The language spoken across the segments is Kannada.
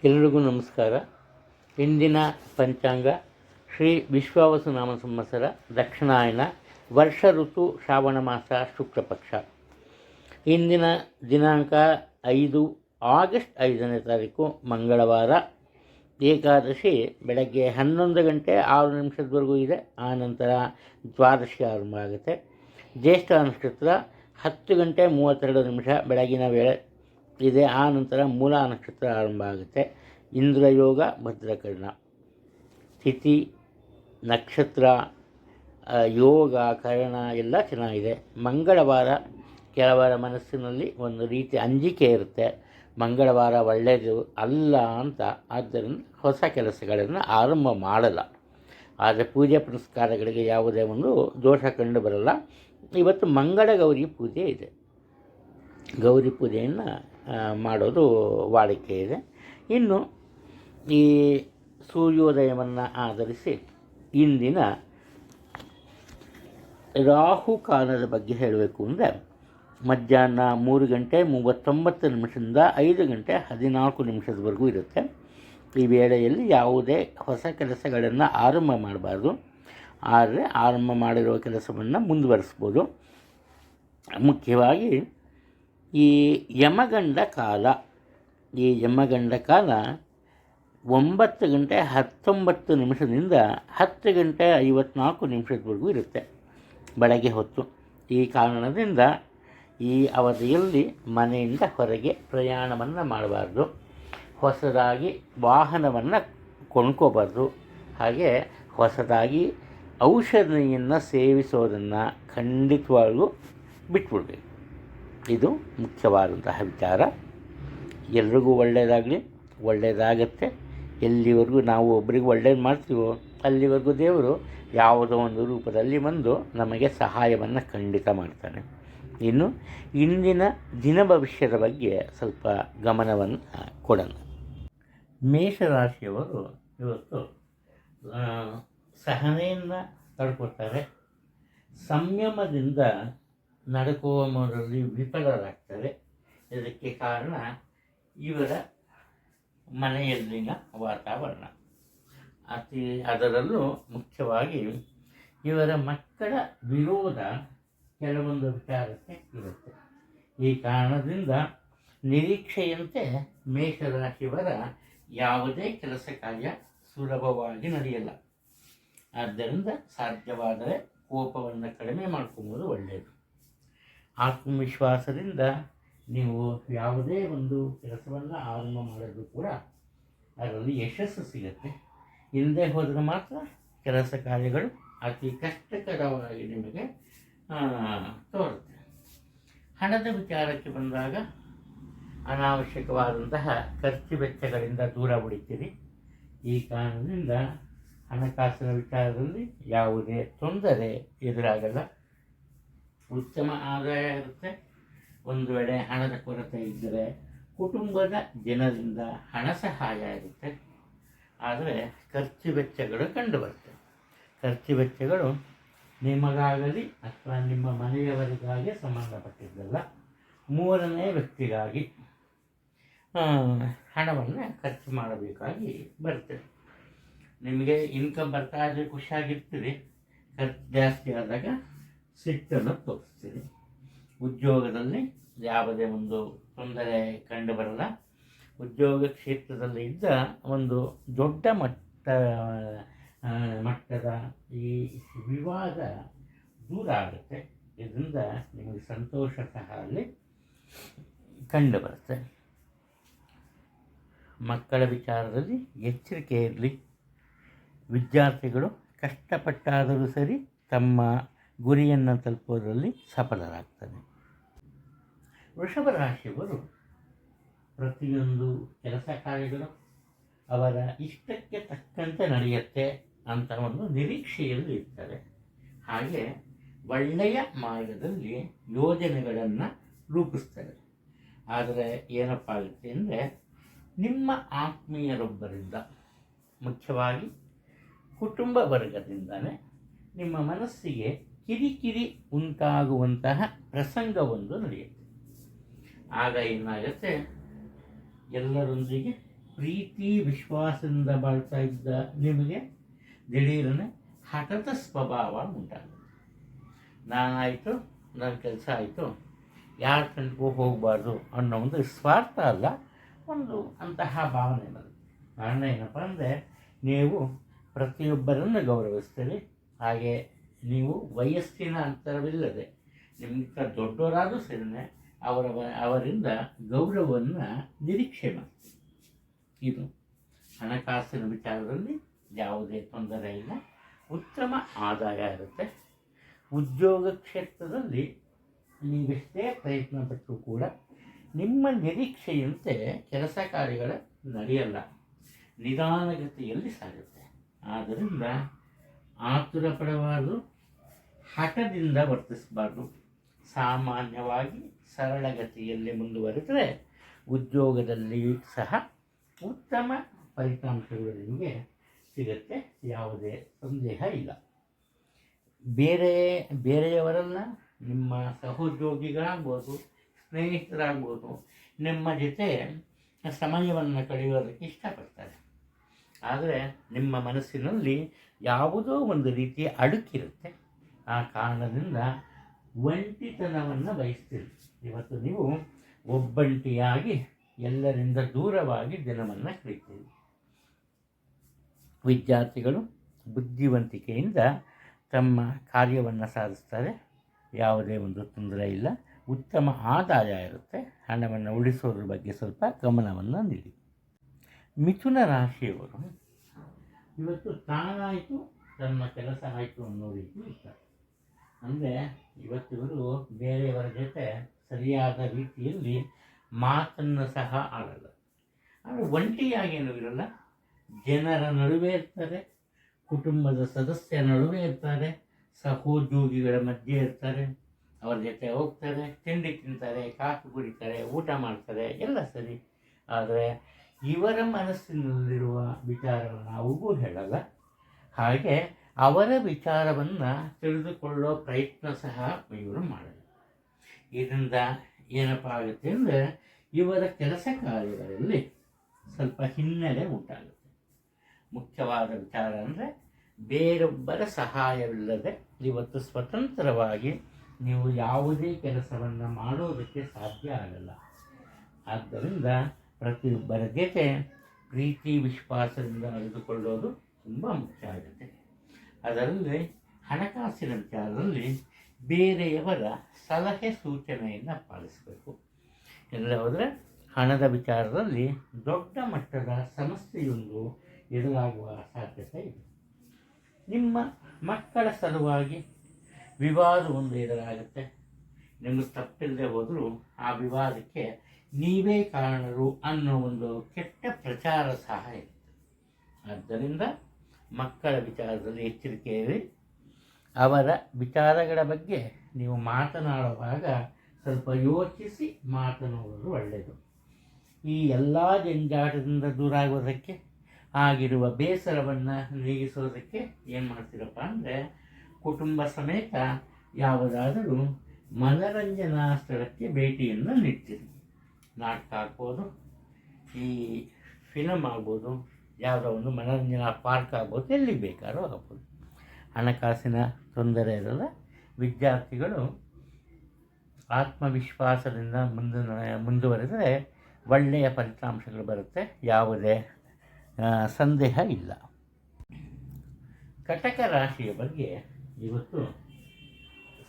ಎಲ್ಲರಿಗೂ ನಮಸ್ಕಾರ. ಇಂದಿನ ಪಂಚಾಂಗ ಶ್ರೀ ವಿಶ್ವಾವಸುನಾಮ ಸಂವತ್ಸರ ದಕ್ಷಿಣಾಯನ ವರ್ಷ ಋತು ಶ್ರಾವಣ ಮಾಸ ಶುಕ್ಲಪಕ್ಷ. ಇಂದಿನ ದಿನಾಂಕ 5 ಆಗಸ್ಟ್ 5ನೇ ತಾರೀಕು ಮಂಗಳವಾರ. ಏಕಾದಶಿ ಬೆಳಗ್ಗೆ 11 ಗಂಟೆ 6 ನಿಮಿಷದವರೆಗೂ ಇದೆ. ಆನಂತರ ದ್ವಾದಶಿ ಆರಂಭ ಆಗುತ್ತೆ. ಜ್ಯೇಷ್ಠ ನಕ್ಷತ್ರ 10 ಗಂಟೆ 32 ನಿಮಿಷ ಬೆಳಗಿನ ವೇಳೆ ಇದೆ. ಆ ನಂತರ ಮೂಲ ನಕ್ಷತ್ರ ಆರಂಭ ಆಗುತ್ತೆ. ಇಂದ್ರಯೋಗ ಭದ್ರಕರ್ಣ. ತಿಥಿ ನಕ್ಷತ್ರ ಯೋಗ ಕರ್ಣ ಎಲ್ಲ ಚೆನ್ನಾಗಿದೆ. ಮಂಗಳವಾರ ಕೆಲವರ ಮನಸ್ಸಿನಲ್ಲಿ ಒಂದು ರೀತಿ ಅಂಜಿಕೆ ಇರುತ್ತೆ, ಮಂಗಳವಾರ ಒಳ್ಳೆಯದು ಅಲ್ಲ ಅಂತ. ಆದ್ದರಿಂದ ಹೊಸ ಕೆಲಸಗಳನ್ನು ಆರಂಭ ಮಾಡಲ್ಲ. ಆದರೆ ಪೂಜೆ ಪುನಸ್ಕಾರಗಳಿಗೆ ಯಾವುದೇ ಒಂದು ದೋಷ ಕಂಡು ಬರಲ್ಲ. ಇವತ್ತು ಮಂಗಳ ಗೌರಿ ಪೂಜೆ ಇದೆ. ಗೌರಿ ಪೂಜೆಯನ್ನು ಮಾಡೋದು ವಾಡಿಕೆ ಇದೆ. ಇನ್ನು ಈ ಸೂರ್ಯೋದಯವನ್ನು ಆಧರಿಸಿ ಇಂದಿನ ರಾಹುಕಾಲದ ಬಗ್ಗೆ ಹೇಳಬೇಕು ಅಂದರೆ ಮಧ್ಯಾಹ್ನ 3 ಗಂಟೆ 39 ನಿಮಿಷದಿಂದ 5 ಗಂಟೆ 14 ನಿಮಿಷದವರೆಗೂ ಇರುತ್ತೆ. ಈ ವೇಳೆಯಲ್ಲಿ ಯಾವುದೇ ಹೊಸ ಕೆಲಸಗಳನ್ನು ಆರಂಭ ಮಾಡಬಾರ್ದು. ಆದರೆ ಆರಂಭ ಮಾಡಿರುವ ಕೆಲಸವನ್ನು ಮುಂದುವರಿಸ್ಬೋದು. ಮುಖ್ಯವಾಗಿ ಈ ಯಮಗಂಡ ಕಾಲ 9 ಗಂಟೆ 19 ನಿಮಿಷದಿಂದ 10 ಗಂಟೆ 54 ನಿಮಿಷದವರೆಗೂ ಇರುತ್ತೆ ಬೆಳಗ್ಗೆ ಹೊತ್ತು. ಈ ಕಾರಣದಿಂದ ಈ ಅವಧಿಯಲ್ಲಿ ಮನೆಯಿಂದ ಹೊರಗೆ ಪ್ರಯಾಣವನ್ನು ಮಾಡಬಾರ್ದು. ಹೊಸದಾಗಿ ವಾಹನವನ್ನು ಕೊಂಡ್ಕೋಬಾರ್ದು. ಹಾಗೆ ಹೊಸದಾಗಿ ಔಷಧಿಯನ್ನು ಸೇವಿಸೋದನ್ನು ಖಂಡಿತವಾಗ್ಲೂ ಬಿಟ್ಬಿಡ್ಬೇಕು. ಇದು ಮುಖ್ಯವಾದಂತಹ ವಿಚಾರ. ಎಲ್ರಿಗೂ ಒಳ್ಳೆಯದಾಗಲಿ, ಒಳ್ಳೆಯದಾಗತ್ತೆ. ಎಲ್ಲಿವರೆಗೂ ನಾವು ಒಬ್ಬರಿಗೆ ಒಳ್ಳೇದು ಮಾಡ್ತೀವೋ ಅಲ್ಲಿವರೆಗೂ ದೇವರು ಯಾವುದೋ ಒಂದು ರೂಪದಲ್ಲಿ ಬಂದು ನಮಗೆ ಸಹಾಯವನ್ನು ಖಂಡಿತ ಮಾಡ್ತಾನೆ. ಇನ್ನು ಇಂದಿನ ದಿನ ಭವಿಷ್ಯದ ಬಗ್ಗೆ ಸ್ವಲ್ಪ ಗಮನವನ್ನು ಕೊಡೋಣ. ಮೇಷರಾಶಿಯವರು ಇವತ್ತು ಸಹನೆಯನ್ನು ತಡ್ಕೊತಾರೆ. ಸಂಯಮದಿಂದ ನಡ್ಕೋಮರಲ್ಲಿ ವಿಫಲರಾಗ್ತಾರೆ. ಇದಕ್ಕೆ ಕಾರಣ ಇವರ ಮನೆಯಲ್ಲಿನ ವಾತಾವರಣ. ಅದರಲ್ಲೂ ಮುಖ್ಯವಾಗಿ ಇವರ ಮಕ್ಕಳ ವಿರೋಧ ಕೆಲವೊಂದು ವಿಚಾರಕ್ಕೆ ಇರುತ್ತೆ. ಈ ಕಾರಣದಿಂದ ನಿರೀಕ್ಷೆಯಂತೆ ಮೇಷರಾಶಿಯವರ ಯಾವುದೇ ಕೆಲಸ ಕಾರ್ಯ ಸುಲಭವಾಗಿ ನಡೆಯಲ್ಲ. ಆದ್ದರಿಂದ ಸಾಧ್ಯವಾದರೆ ಕೋಪವನ್ನು ಕಡಿಮೆ ಮಾಡ್ಕೊಬೋದು ಒಳ್ಳೆಯದು. ಆತ್ಮವಿಶ್ವಾಸದಿಂದ ನೀವು ಯಾವುದೇ ಒಂದು ಕೆಲಸವನ್ನು ಆರಂಭ ಮಾಡೋದು ಕೂಡ ಅದರಲ್ಲಿ ಯಶಸ್ಸು ಸಿಗುತ್ತೆ. ಇಲ್ಲದೆ ಹೋದರೆ ಮಾತ್ರ ಕೆಲಸ ಕಾರ್ಯಗಳು ಅತಿ ಕಷ್ಟಕರವಾಗಿ ನಿಮಗೆ ತೋರುತ್ತೆ. ಹಣದ ವಿಚಾರಕ್ಕೆ ಬಂದಾಗ ಅನಾವಶ್ಯಕವಾದಂತಹ ಖರ್ಚು ವೆಚ್ಚಗಳಿಂದ ದೂರ ಉಳಿತೀರಿ. ಈ ಕಾರಣದಿಂದ ಹಣಕಾಸಿನ ವಿಚಾರದಲ್ಲಿ ಯಾವುದೇ ತೊಂದರೆ ಎದುರಾಗಲ್ಲ. ಉತ್ತಮ ಆದಾಯ ಇರುತ್ತೆ. ಒಂದು ವೇಳೆ ಹಣದ ಕೊರತೆ ಇದ್ದರೆ ಕುಟುಂಬದ ಜನರಿಂದ ಹಣ ಸಹಾಯ ಇರುತ್ತೆ. ಆದರೆ ಖರ್ಚು ವೆಚ್ಚಗಳು ಕಂಡುಬರ್ತವೆ. ಖರ್ಚು ವೆಚ್ಚಗಳು ನಿಮಗಾಗಲಿ ಅಥವಾ ನಿಮ್ಮ ಮನೆಯವರಿಗಾಗಿ ಸಂಬಂಧಪಟ್ಟಿದ್ದಲ್ಲ, ಮೂರನೇ ವ್ಯಕ್ತಿಗಾಗಿ ಹಣವನ್ನು ಖರ್ಚು ಮಾಡಬೇಕಾಗಿ ಬರ್ತದೆ. ನಿಮಗೆ ಇನ್ಕಮ್ ಬರ್ತಾ ಇದ್ರೆ ಖುಷಿಯಾಗಿರ್ತೀರಿ. ಖರ್ಚು ಜಾಸ್ತಿ ಆದಾಗ ಸಿಟ್ಟನ್ನು ತೋರಿಸ್ತೀರಿ. ಉದ್ಯೋಗದಲ್ಲಿ ಯಾವುದೇ ಒಂದು ತೊಂದರೆ ಕಂಡು ಬರಲ್ಲ. ಉದ್ಯೋಗ ಕ್ಷೇತ್ರದಲ್ಲಿ ಇದ್ದ ಒಂದು ದೊಡ್ಡ ಮಟ್ಟದ ಈ ವಿವಾದ ದೂರ ಆಗುತ್ತೆ. ಇದರಿಂದ ನಿಮಗೆ ಸಂತೋಷ ಸಹ ಅಲ್ಲಿ ಕಂಡು ಬರುತ್ತೆ. ಮಕ್ಕಳ ವಿಚಾರದಲ್ಲಿ ಎಚ್ಚರಿಕೆ ಇರಲಿ. ವಿದ್ಯಾರ್ಥಿಗಳು ಕಷ್ಟಪಟ್ಟಾದರೂ ಸರಿ ತಮ್ಮ ಗುರಿಯನ್ನು ತಲುಪೋದರಲ್ಲಿ ಸಫಲರಾಗ್ತಾರೆ. ವೃಷಭ ರಾಶಿಯವರು ಪ್ರತಿಯೊಂದು ಕೆಲಸ ಕಾರ್ಯಗಳು ಅವರ ಇಷ್ಟಕ್ಕೆ ತಕ್ಕಂತೆ ನಡೆಯುತ್ತೆ ಅಂತ ಒಂದು ನಿರೀಕ್ಷೆಯಲ್ಲಿ ಇರ್ತಾರೆ. ಹಾಗೆ ಒಳ್ಳೆಯ ಮಾರ್ಗದಲ್ಲಿ ಯೋಜನೆಗಳನ್ನು ರೂಪಿಸ್ತಾರೆ. ಆದರೆ ಏನಪ್ಪ ಆಗುತ್ತೆ ಅಂದರೆ ನಿಮ್ಮ ಆತ್ಮೀಯರೊಬ್ಬರಿಂದ, ಮುಖ್ಯವಾಗಿ ಕುಟುಂಬ ವರ್ಗದಿಂದಲೇ ನಿಮ್ಮ ಮನಸ್ಸಿಗೆ ಕಿರಿಕಿರಿ ಉಂಟಾಗುವಂತಹ ಪ್ರಸಂಗವೊಂದು ನಡೆಯುತ್ತೆ. ಆಗ ಏನಾಗುತ್ತೆ, ಎಲ್ಲರೊಂದಿಗೆ ಪ್ರೀತಿ ವಿಶ್ವಾಸದಿಂದ ಬಾಳ್ತಾ ಇದ್ದ ನಿಮಗೆ ದಿಢೀರನೆ ಹಠದ ಸ್ವಭಾವ ಉಂಟಾಗುತ್ತೆ. ನಾನಾಯಿತು, ನನ್ನ ಕೆಲಸ ಆಯಿತು, ಯಾರ ಕಂಡಿಗೂ ಹೋಗಬಾರ್ದು ಅನ್ನೋ ಒಂದು ಸ್ವಾರ್ಥ ಅಲ್ಲ, ಒಂದು ಅಂತಹ ಭಾವನೆ ಬರುತ್ತೆ. ಕಾರಣ ಏನಪ್ಪ ಅಂದರೆ, ನೀವು ಪ್ರತಿಯೊಬ್ಬರನ್ನು ಗೌರವಿಸ್ತೀರಿ. ಹಾಗೆ ನೀವು ವಯಸ್ಸಿನ ಅಂತರವಿಲ್ಲದೆ ನಿಮ್ಗಿಂತ ದೊಡ್ಡವರಾದರೂ ಸರಿನೇ ಅವರಿಂದ ಗೌರವವನ್ನು ನಿರೀಕ್ಷೆ ಮಾಡ್ತೀವಿ. ಇದು ಹಣಕಾಸಿನ ವಿಚಾರದಲ್ಲಿ ಯಾವುದೇ ತೊಂದರೆ ಇಲ್ಲ, ಉತ್ತಮ ಆದಾಯ ಇರುತ್ತೆ. ಉದ್ಯೋಗ ಕ್ಷೇತ್ರದಲ್ಲಿ ನೀವೆಷ್ಟೇ ಪ್ರಯತ್ನ ಪಟ್ಟರೂ ಕೂಡ ನಿಮ್ಮ ನಿರೀಕ್ಷೆಯಂತೆ ಕೆಲಸ ಕಾರ್ಯಗಳು ನಡೆಯಲ್ಲ, ನಿಧಾನಗತಿಯಲ್ಲಿ ಸಾಗುತ್ತೆ. ಆದ್ದರಿಂದ ಆತುರ ಪಡಬಾರ್ದು, ಹಠದಿಂದ ವರ್ತಿಸಬಾರ್ದು. ಸಾಮಾನ್ಯವಾಗಿ ಸರಳಗತಿಯಲ್ಲಿ ಮುಂದುವರೆದರೆ ಉದ್ಯೋಗದಲ್ಲಿ ಸಹ ಉತ್ತಮ ಫಲಿತಾಂಶಗಳು ನಿಮಗೆ ಸಿಗುತ್ತೆ, ಯಾವುದೇ ಸಂದೇಹ ಇಲ್ಲ. ಬೇರೆಯವರನ್ನು ನಿಮ್ಮ ಸಹೋದ್ಯೋಗಿಗಳಾಗ್ಬೋದು, ಸ್ನೇಹಿತರಾಗ್ಬೋದು, ನಿಮ್ಮ ಜೊತೆ ಸಮಯವನ್ನು ಕಳೆಯೋದಕ್ಕೆ ಇಷ್ಟಪಡ್ತಾರೆ. ಆದರೆ ನಿಮ್ಮ ಮನಸ್ಸಿನಲ್ಲಿ ಯಾವುದೋ ಒಂದು ರೀತಿಯ ಅಡುಕಿರುತ್ತೆ. ಆ ಕಾರಣದಿಂದ ಒಂಟಿತನವನ್ನು ಬಯಸ್ತೀರಿ. ಇವತ್ತು ನೀವು ಒಬ್ಬಂಟಿಯಾಗಿ ಎಲ್ಲರಿಂದ ದೂರವಾಗಿ ದಿನವನ್ನು ಕಳೀತೀರಿ. ವಿದ್ಯಾರ್ಥಿಗಳು ಬುದ್ಧಿವಂತಿಕೆಯಿಂದ ತಮ್ಮ ಕಾರ್ಯವನ್ನು ಸಾಧಿಸ್ತಾರೆ, ಯಾವುದೇ ಒಂದು ತೊಂದರೆ ಇಲ್ಲ, ಉತ್ತಮ ಆದಾಯ ಇರುತ್ತೆ. ಹಣವನ್ನು ಉಳಿಸೋದ್ರ ಬಗ್ಗೆ ಸ್ವಲ್ಪ ಗಮನವನ್ನು ನೀಡಿ. ಮಿಥುನ ರಾಶಿಯವರು ಇವತ್ತು ತಾನಾಯಿತು ತನ್ನ ಕೆಲಸ ಆಯಿತು ಅನ್ನೋ ರೀತಿ ಇರ್ತಾರೆ. ಅಂದರೆ ಇವತ್ತಿವರು ಬೇರೆಯವರ ಜೊತೆ ಸರಿಯಾದ ರೀತಿಯಲ್ಲಿ ಮಾತನ್ನು ಸಹ ಆಡಲ್ಲ. ಆದರೆ ಒಂಟಿಯಾಗೇನೂ ಇರಲ್ಲ, ಜನರ ನಡುವೆ ಇರ್ತಾರೆ, ಕುಟುಂಬದ ಸದಸ್ಯರ ನಡುವೆ ಇರ್ತಾರೆ, ಸಹೋದ್ಯೋಗಿಗಳ ಮಧ್ಯೆ ಇರ್ತಾರೆ, ಅವ್ರ ಜೊತೆ ಹೋಗ್ತಾರೆ, ತಿಂಡಿ ತಿಂತಾರೆ, ಕಾಫಿ ಕುಡಿತಾರೆ, ಊಟ ಮಾಡ್ತಾರೆ, ಎಲ್ಲ ಸರಿ. ಆದರೆ ಇವರ ಮನಸ್ಸಿನಲ್ಲಿರುವ ವಿಚಾರವನ್ನು ಅವರಿಗೂ ಹೇಳಲ್ಲ. ಹಾಗೆ ಅವರ ವಿಚಾರವನ್ನು ತಿಳಿದುಕೊಳ್ಳೋ ಪ್ರಯತ್ನ ಸಹ ಇವರು ಮಾಡಲ್ಲ. ಇದರಿಂದ ಏನಪ್ಪ ಆಗುತ್ತೆ ಅಂದರೆ, ಇವರ ಕೆಲಸ ಕಾರ್ಯಗಳಲ್ಲಿ ಸ್ವಲ್ಪ ಹಿನ್ನಡೆ ಉಂಟಾಗುತ್ತೆ. ಮುಖ್ಯವಾದ ವಿಚಾರ ಅಂದರೆ, ಬೇರೊಬ್ಬರ ಸಹಾಯವಿಲ್ಲದೆ ಇವತ್ತು ಸ್ವತಂತ್ರವಾಗಿ ನೀವು ಯಾವುದೇ ಕೆಲಸವನ್ನು ಮಾಡೋದಕ್ಕೆ ಸಾಧ್ಯ ಆಗಲ್ಲ. ಆದ್ದರಿಂದ ಪ್ರತಿಯೊಬ್ಬರ ಜೊತೆ ಪ್ರೀತಿ ವಿಶ್ವಾಸದಿಂದ ನಡೆದುಕೊಳ್ಳೋದು ತುಂಬ ಮುಖ್ಯ ಆಗುತ್ತೆ. ಅದರಲ್ಲಿ ಹಣಕಾಸಿನ ವಿಚಾರದಲ್ಲಿ ಬೇರೆಯವರ ಸಲಹೆ ಸೂಚನೆಯನ್ನು ಪಾಲಿಸಬೇಕು. ಎಲ್ಲ ಹೋದರೆ ಹಣದ ವಿಚಾರದಲ್ಲಿ ದೊಡ್ಡ ಮಟ್ಟದ ಸಮಸ್ಯೆಯೊಂದು ಎದುರಾಗುವ ಸಾಧ್ಯತೆ ಇದೆ. ನಿಮ್ಮ ಮಕ್ಕಳ ಸಲುವಾಗಿ ವಿವಾದವೊಂದು ಎದುರಾಗುತ್ತೆ. ನಿಮಗೆ ತಪ್ಪಿಲ್ಲದೆ ಹೋದರೂ ಆ ವಿವಾದಕ್ಕೆ ನೀವೇ ಕಾರಣರು ಅನ್ನೋ ಒಂದು ಕೆಟ್ಟ ಪ್ರಚಾರ ಸಹ ಇರುತ್ತೆ. ಆದ್ದರಿಂದ ಮಕ್ಕಳ ವಿಚಾರದಲ್ಲಿ ಎಚ್ಚರಿಕೆ ಇರಿ. ಅವರ ವಿಚಾರಗಳ ಬಗ್ಗೆ ನೀವು ಮಾತನಾಡುವಾಗ ಸ್ವಲ್ಪ ಯೋಚಿಸಿ ಮಾತನಾಡೋದು ಒಳ್ಳೆಯದು. ಈ ಎಲ್ಲ ಜಂಜಾಟದಿಂದ ದೂರ ಆಗೋದಕ್ಕೆ, ಆಗಿರುವ ಬೇಸರವನ್ನು ನೀಗಿಸೋದಕ್ಕೆ ಏನು ಮಾಡ್ತೀರಪ್ಪ ಅಂದರೆ, ಕುಟುಂಬ ಸಮೇತ ಯಾವುದಾದರೂ ಮನರಂಜನಾ ಸ್ಥಳಕ್ಕೆ ಭೇಟಿಯನ್ನು ನೀಡ್ತೀರಿ. ನಾಟಕ ಆಗ್ಬೋದು, ಈ ಫಿಲಮ್ ಆಗ್ಬೋದು, ಯಾವುದೋ ಒಂದು ಮನರಂಜನಾ ಪಾರ್ಕ್ ಆಗ್ಬೋದು, ಎಲ್ಲಿಗೆ ಬೇಕಾದ್ರೂ ಆಗ್ಬೋದು. ಹಣಕಾಸಿನ ತೊಂದರೆ ಇರಲ್ಲ. ವಿದ್ಯಾರ್ಥಿಗಳು ಆತ್ಮವಿಶ್ವಾಸದಿಂದ ಮುಂದುವರೆದರೆ ಒಳ್ಳೆಯ ಫಲಿತಾಂಶಗಳು ಬರುತ್ತೆ, ಯಾವುದೇ ಸಂದೇಹ ಇಲ್ಲ. ಕಟಕ ರಾಶಿಯ ಬಗ್ಗೆ ಇವತ್ತು